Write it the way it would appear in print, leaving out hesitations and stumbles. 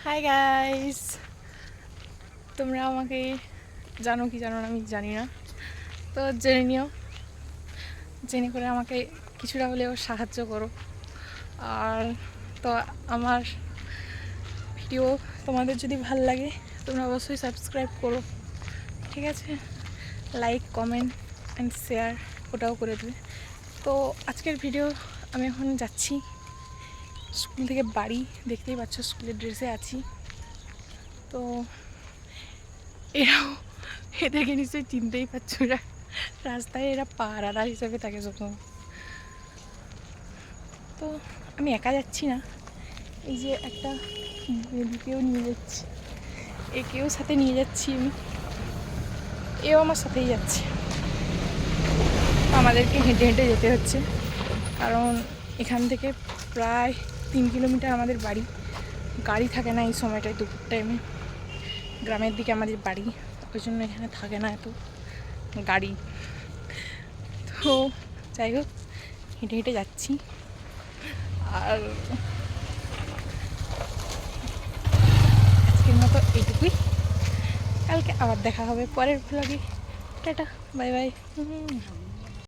Hi guys, তোমরা আমাকে জানো কি জানো না আমি জানি না, তো জেনে নিও। জেনে করে আমাকে কিছুটা হলেও সাহায্য করো। আর তো আমার ভিডিও তোমাদের যদি ভাল লাগে তোমরা অবশ্যই সাবস্ক্রাইব করো, ঠিক আছে? লাইক, কমেন্ট অ্যান্ড শেয়ার ওটাও করে দেবে। তো আজকের ভিডিও আমি এখন যাচ্ছি স্কুল থেকে বাড়ি। দেখতেই পাচ্ছ স্কুলের ড্রেসে আছি। তো এরাও এদেরকে নিশ্চয়ই চিনতেই পারছো, এরা রাস্তায় এরা পাহারারা হিসাবে থাকে যখন। তো আমি একা যাচ্ছি না, এই যে একটা বেবিকেও নিয়ে যাচ্ছি, একেও সাথে নিয়ে যাচ্ছি আমি, এও আমার সাথেই যাচ্ছে। আমাদেরকে হেঁটে হেঁটে যেতে হচ্ছে, কারণ এখান থেকে প্রায় 3 কিলোমিটার আমাদের বাড়ি। গাড়ি থাকে না এই সময়টায়, দুপুর টাইমে। গ্রামের দিকে আমাদের বাড়ি, ওই জন্য এখানে থাকে না এত গাড়ি। তো যাই হোক, হেঁটে হেঁটে যাচ্ছি। আর আজকের মতো এইটুকুই, কালকে আবার দেখা হবে পরের ভ্লগে। Tata, bye bye.